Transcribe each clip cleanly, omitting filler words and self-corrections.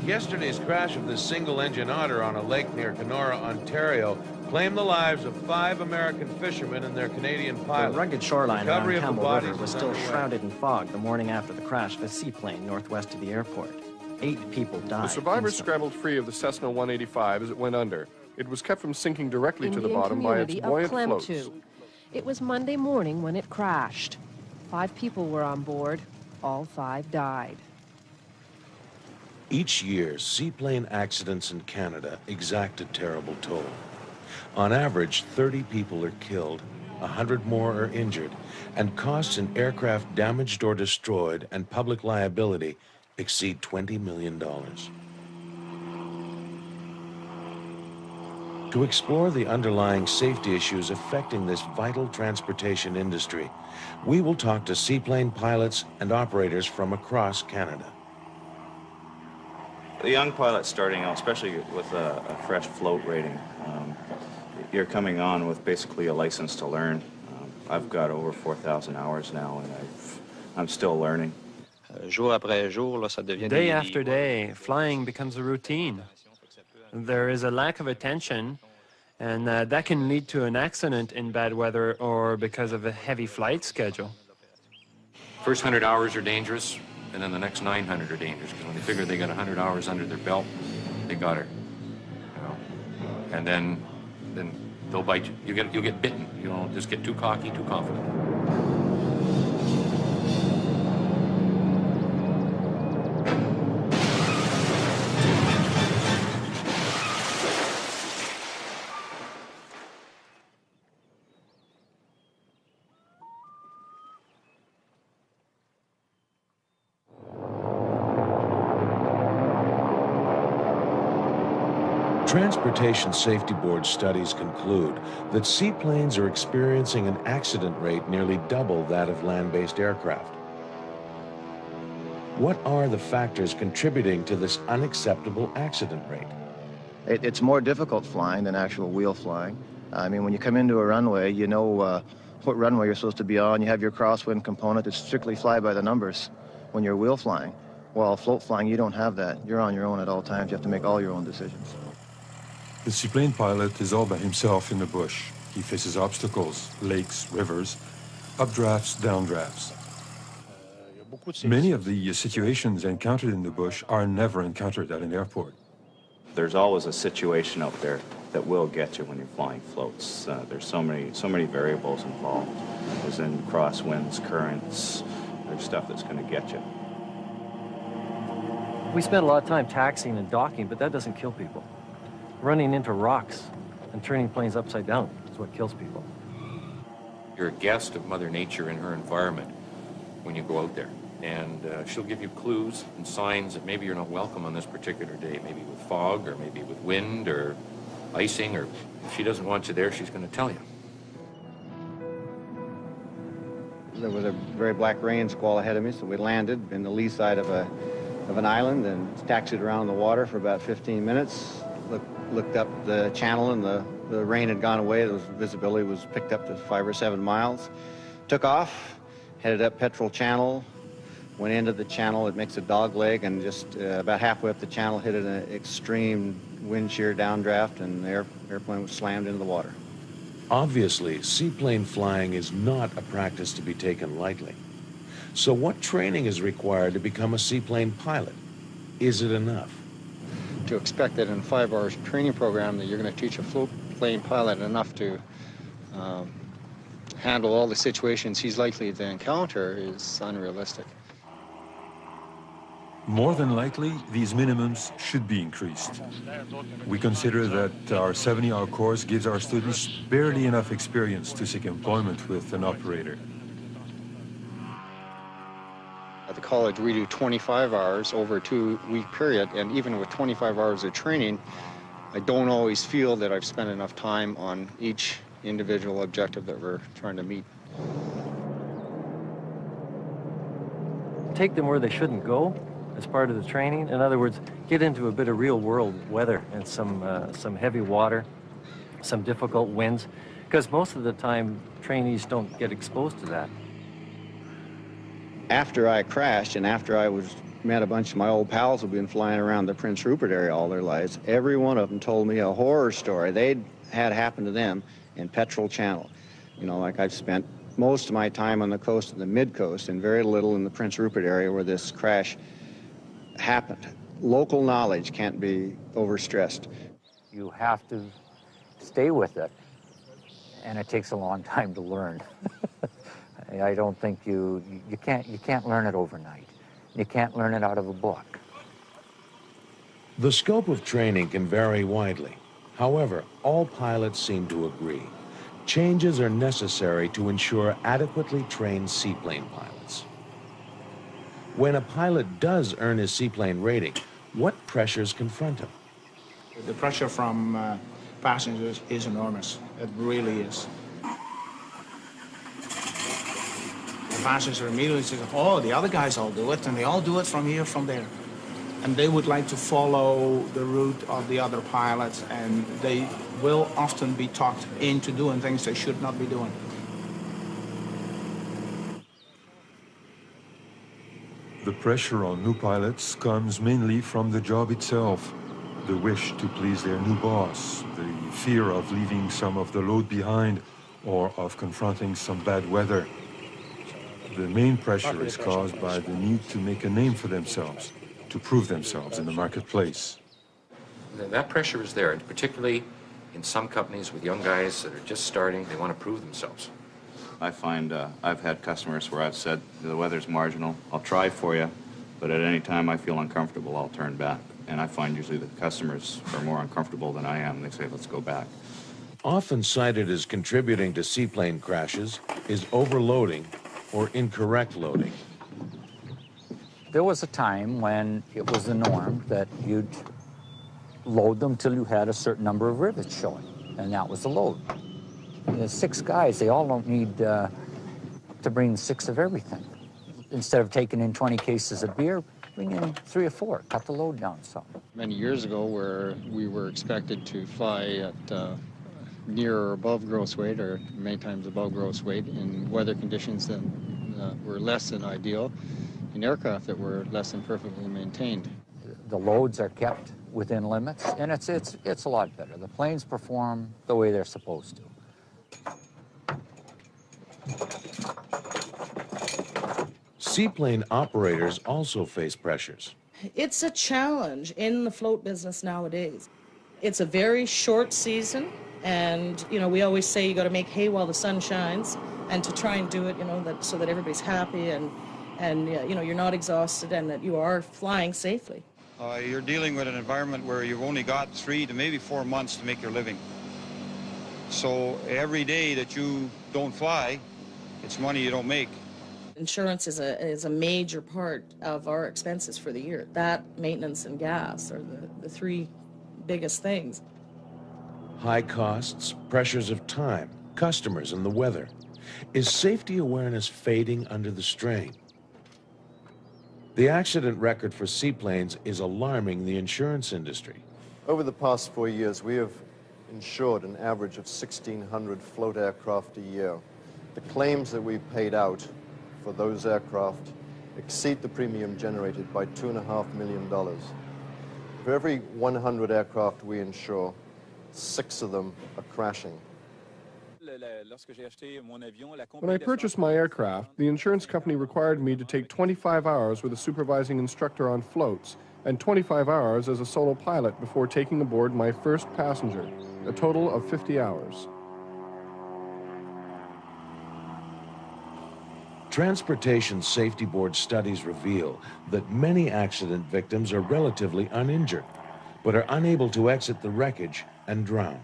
Yesterday's crash of this single-engine otter on a lake near Kenora, Ontario, claimed the lives of 5 American fishermen and their Canadian pilot. The rugged shoreline around Recovery of the Campbell bodies River was is still underway. shrouded in fog the morning after the crash of a seaplane northwest of the airport. 8 people died. The survivors instantly. scrambled free of the Cessna 185 as it went under. It was kept from sinking directly to the Indian bottom by its community of buoyant floats. Klemtu. It was Monday morning when it crashed. 5 people were on board. All 5 died. Each year, seaplane accidents in Canada exact a terrible toll. On average, 30 people are killed, 100 more are injured, and costs in aircraft damaged or destroyed and public liability exceed $20 million. To explore the underlying safety issues affecting this vital transportation industry, we will talk to seaplane pilots and operators from across Canada. The young pilot starting out, especially with a fresh float rating, you're coming on with basically a license to learn. I've got over 4,000 hours now, and I'm still learning. Day after day, flying becomes a routine. There is a lack of attention, and that can lead to an accident in bad weather or because of a heavy flight schedule. First 100 hours are dangerous, and then the next 900 are dangerous, because when they figure they got 100 hours under their belt, they got her. You know? And then they'll bite you. You'll get bitten. You don't just get too cocky, too confident. Transportation Safety Board studies conclude that seaplanes are experiencing an accident rate nearly double that of land-based aircraft. What are the factors contributing to this unacceptable accident rate? It's more difficult flying than actual wheel flying. I mean, when you come into a runway, you know what runway you're supposed to be on. You have your crosswind component. It's strictly fly by the numbers when you're wheel flying. While float flying, you don't have that. You're on your own at all times. You have to make all your own decisions. The seaplane pilot is all by himself in the bush. He faces obstacles, lakes, rivers, updrafts, downdrafts. Many of the situations encountered in the bush are never encountered at an airport. There's always a situation out there that will get you when you're flying floats. There's so many variables involved. There's in crosswinds, currents. There's stuff that's going to get you. We spend a lot of time taxiing and docking, but that doesn't kill people. Running into rocks and turning planes upside down is what kills people. You're a guest of Mother Nature in her environment when you go out there. And she'll give you clues and signs that maybe you're not welcome on this particular day, maybe with fog or maybe with wind or icing, or if she doesn't want you there, she's going to tell you. There was a very black rain squall ahead of me, so we landed in the lee side of an island and taxied around the water for about 15 minutes. Looked up the channel, and the rain had gone away. The visibility was picked up to 5 or 7 miles. Took off, headed up Petrel Channel, went into the channel. It makes a dog leg, and just about halfway up the channel hit an extreme wind shear downdraft, and the airplane was slammed into the water. Obviously, seaplane flying is not a practice to be taken lightly. So what training is required to become a seaplane pilot? Is it enough? To expect that in a 5-hour training program that you're going to teach a float plane pilot enough to handle all the situations he's likely to encounter is unrealistic. More than likely, these minimums should be increased. We consider that our 70-hour course gives our students barely enough experience to seek employment with an operator. At the college, we do 25 hours over a 2-week period, and even with 25 hours of training, I don't always feel that I've spent enough time on each individual objective that we're trying to meet. Take them where they shouldn't go as part of the training. In other words, get into a bit of real-world weather and some heavy water, some difficult winds, because most of the time, trainees don't get exposed to that. After I crashed and after I was met a bunch of my old pals who've been flying around the Prince Rupert area all their lives. Every one of them told me a horror story they'd had happen to them in Petrel Channel. You know, like I've spent most of my time on the coast and the mid-coast and very little in the Prince Rupert area where this crash happened. Local knowledge can't be overstressed. You have to stay with it, and it takes a long time to learn. I don't think you can't learn it overnight. You can't learn it out of a book. The scope of training can vary widely. However, all pilots seem to agree. Changes are necessary to ensure adequately trained seaplane pilots. When a pilot does earn his seaplane rating, what pressures confront him? The pressure from passengers is enormous. It really is. The passenger immediately says, oh, the other guys all do it, and they all do it from here, from there. And they would like to follow the route of the other pilots, and they will often be talked into doing things they should not be doing. The pressure on new pilots comes mainly from the job itself. The wish to please their new boss, the fear of leaving some of the load behind, or of confronting some bad weather. The main pressure is caused by the need to make a name for themselves, to prove themselves in the marketplace. That pressure is there, and particularly in some companies with young guys that are just starting, they want to prove themselves. I find I've had customers where I've said, the weather's marginal, I'll try for you, but at any time I feel uncomfortable, I'll turn back. And I find usually the customers are more uncomfortable than I am. They say, let's go back. Often cited as contributing to seaplane crashes is overloading or incorrect loading. There was a time when it was the norm that you'd load them till you had a certain number of rivets showing, and that was the load. There's 6 guys, they all don't need to bring 6 of everything. Instead of taking in 20 cases of beer, bring in 3 or 4, cut the load down some. Many years ago, where we were expected to fly at near or above gross weight, or many times above gross weight, in weather conditions that were less than ideal, in aircraft that were less than perfectly maintained. The loads are kept within limits, and it's a lot better. The planes perform the way they're supposed to. Seaplane operators also face pressures. It's a challenge in the float business nowadays. It's a very short season, and you know, we always say you got to make hay while the sun shines, and to try and do it, you know, so that everybody's happy and you know, you're not exhausted and that you are flying safely. You're dealing with an environment where you've only got 3 to maybe 4 months to make your living. So every day that you don't fly, it's money you don't make. Insurance is a major part of our expenses for the year. That, maintenance, and gas are the 3 biggest things. High costs, pressures of time, customers, and the weather. Is safety awareness fading under the strain? The accident record for seaplanes is alarming the insurance industry. Over the past 4 years, we have insured an average of 1,600 float aircraft a year. The claims that we've paid out for those aircraft exceed the premium generated by $2.5 million. For every 100 aircraft we insure, 6 of them are crashing. When I purchased my aircraft, the insurance company required me to take 25 hours with a supervising instructor on floats and 25 hours as a solo pilot before taking aboard my first passenger, a total of 50 hours. Transportation Safety Board studies reveal that many accident victims are relatively uninjured, but are unable to exit the wreckage and drown.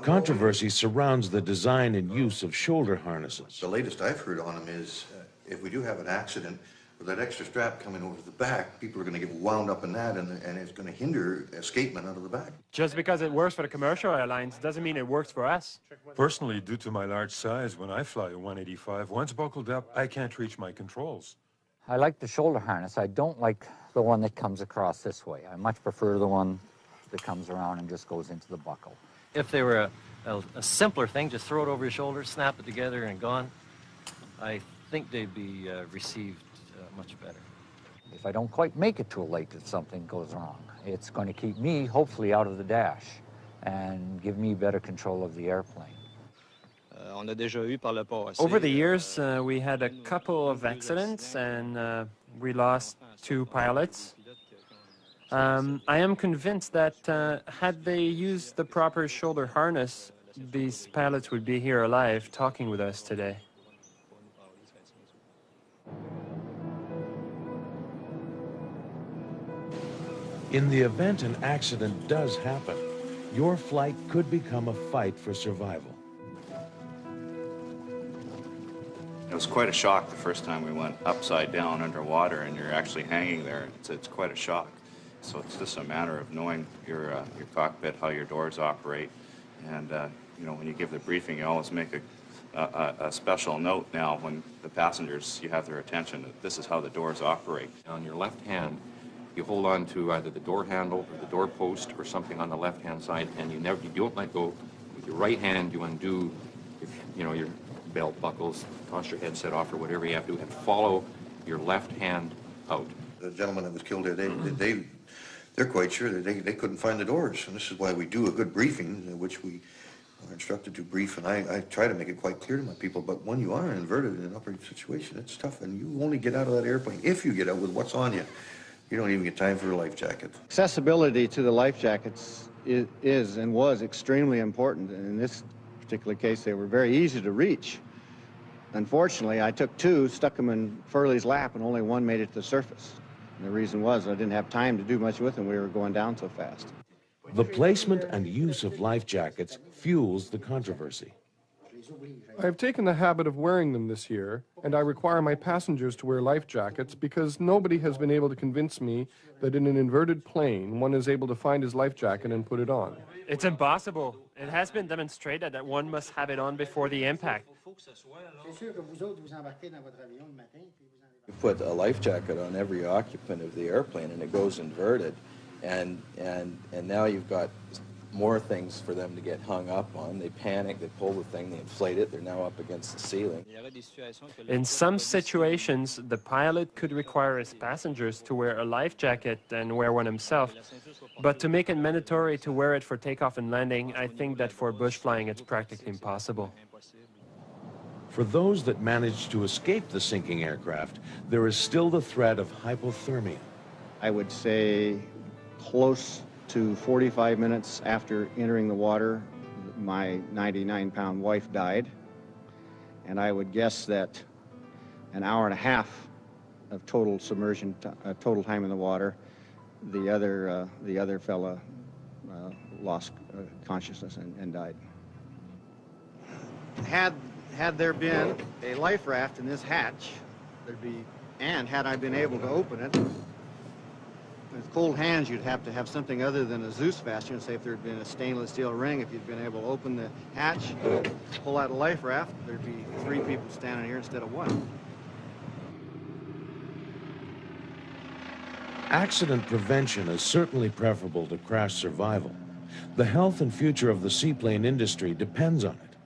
Controversy surrounds the design and use of shoulder harnesses. The latest I've heard on them is if we do have an accident with that extra strap coming over the back, people are going to get wound up in that, and it's going to hinder escapement out of the back. Just because it works for the commercial airlines doesn't mean it works for us. Personally, due to my large size, when I fly a 185, once buckled up, I can't reach my controls. I like the shoulder harness. I don't like the one that comes across this way. I much prefer the one that comes around and just goes into the buckle. If they were a simpler thing, just throw it over your shoulder, snap it together, and gone, I think they'd be received much better. If I don't quite make it to a lake if something goes wrong, it's going to keep me, hopefully, out of the dash and give me better control of the airplane. Over the years, we had a couple of accidents and we lost 2 pilots. I am convinced that had they used the proper shoulder harness, these pilots would be here alive talking with us today. In the event an accident does happen, your flight could become a fight for survival. It was quite a shock the first time we went upside down underwater and you're actually hanging there. It's quite a shock. So it's just a matter of knowing your cockpit, how your doors operate. And, you know, when you give the briefing, you always make a special note now when the passengers, you have their attention that this is how the doors operate. On your left hand, you hold on to either the door handle or the door post or something on the left-hand side, and you don't let go. With your right hand, you undo, your belt buckles, toss your headset off or whatever you have to do, and follow your left hand out. The gentleman that was killed there, they're quite sure that they couldn't find the doors, and this is why we do a good briefing, in which we are instructed to brief, and I try to make it quite clear to my people, but when you are inverted in an upright situation, it's tough, and you only get out of that airplane if you get out with what's on you. You don't even get time for a life jacket. Accessibility to the life jackets is and was extremely important. And in this particular case, they were very easy to reach. Unfortunately, I took 2, stuck them in Furley's lap, and only 1 made it to the surface. And the reason was I didn't have time to do much with them. We were going down so fast. The placement and use of life jackets fuels the controversy. I have taken the habit of wearing them this year, and I require my passengers to wear life jackets because nobody has been able to convince me that in an inverted plane, one is able to find his life jacket and put it on. It's impossible. It has been demonstrated that one must have it on before the impact. You put a life jacket on every occupant of the airplane and it goes inverted, and now you've got more things for them to get hung up on. They panic, they pull the thing, they inflate it, they're now up against the ceiling. In some situations, the pilot could require his passengers to wear a life jacket and wear one himself. But to make it mandatory to wear it for takeoff and landing, I think that for bush flying it's practically impossible. For those that manage to escape the sinking aircraft, there is still the threat of hypothermia. I would say close to 45 minutes after entering the water, my 99-pound wife died. And I would guess that an hour and a half of total submersion, total time in the water, the other fella lost consciousness and died. Had there been a life raft in this hatch, had I been able to open it, with cold hands, you'd have to have something other than a Zeus fastener. Say if there had been a stainless steel ring, if you'd been able to open the hatch, pull out a life raft, there'd be 3 people standing here instead of 1. Accident prevention is certainly preferable to crash survival. The health and future of the seaplane industry depends on it.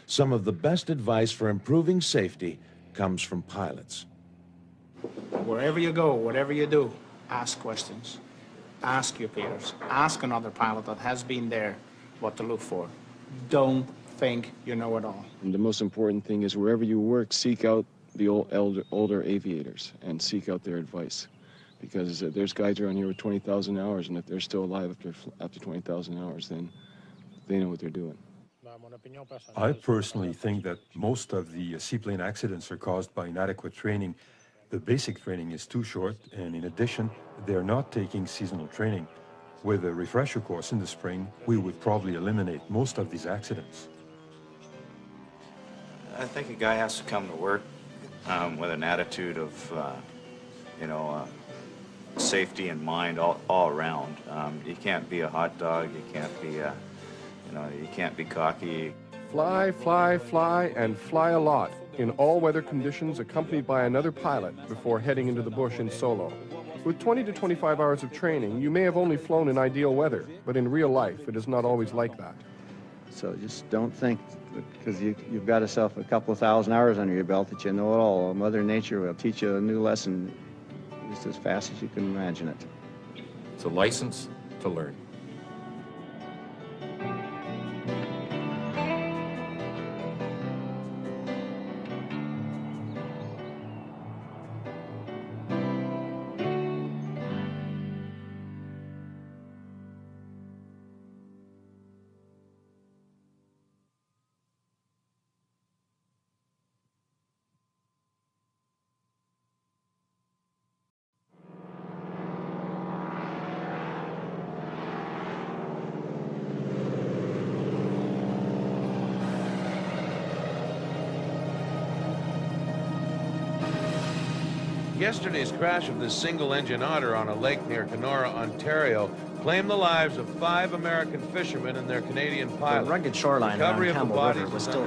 Some of the best advice for improving safety comes from pilots. Wherever you go, whatever you do, ask questions. Ask your peers. Ask another pilot that has been there what to look for. Don't think you know it all. And the most important thing is wherever you work, seek out the older aviators and seek out their advice. Because there's guys around here with 20,000 hours, and if they're still alive after 20,000 hours, then they know what they're doing. I personally think that most of the seaplane accidents are caused by inadequate training. The basic training is too short, and in addition, they're not taking seasonal training. With a refresher course in the spring, we would probably eliminate most of these accidents. I think a guy has to come to work with an attitude of, safety in mind all around. You can't be a hot dog. You can't be, you can't be cocky. Fly, fly, fly, and fly a lot in all weather conditions, accompanied by another pilot before heading into the bush in solo. With 20 to 25 hours of training, you may have only flown in ideal weather, but in real life, it is not always like that. So just don't think, because you've got yourself a couple of thousand hours under your belt, that you know it all. Mother Nature will teach you a new lesson just as fast as you can imagine it. It's a license to learn. Yesterday's crash of this single-engine otter on a lake near Kenora, Ontario, claimed the lives of 5 American fishermen and their Canadian pilot. The rugged shoreline around Campbell River was still...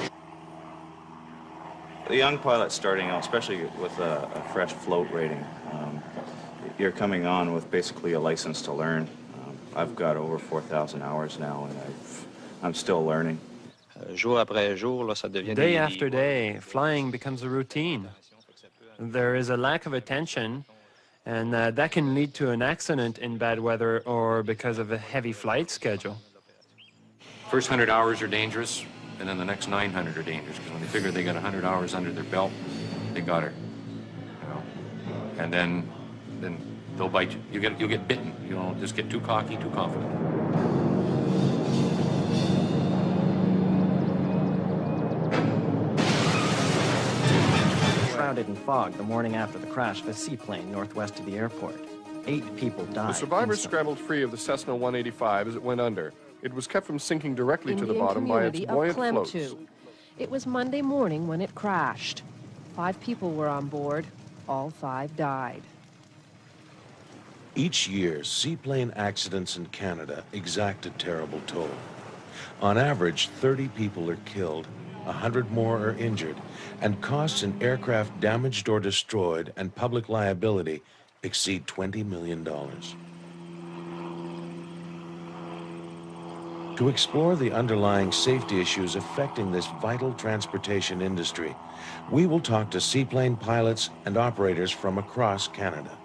The young pilot starting out, especially with a fresh float rating, you're coming on with basically a license to learn. I've got over 4,000 hours now, and I'm still learning. Day after day, flying becomes a routine. There is a lack of attention, and that can lead to an accident in bad weather or because of a heavy flight schedule. First 100 hours are dangerous, and then the next 900 are dangerous, because when they figure they got 100 hours under their belt, they got her. You know? And then they'll bite you. You'll get bitten. You don't just get too cocky, too confident. Shrouded in fog the morning after the crash of a seaplane northwest of the airport. 8 people died. The survivors instantly. scrambled free of the Cessna 185 as it went under. It was kept from sinking directly to the Indian bottom by its community of buoyant floats. Clem-2. It was Monday morning when it crashed. 5 people were on board. All 5 died. Each year, seaplane accidents in Canada exact a terrible toll. On average, 30 people are killed, 100 more are injured, and costs in aircraft damaged or destroyed and public liability exceed $20 million. To explore the underlying safety issues affecting this vital transportation industry, we will talk to seaplane pilots and operators from across Canada.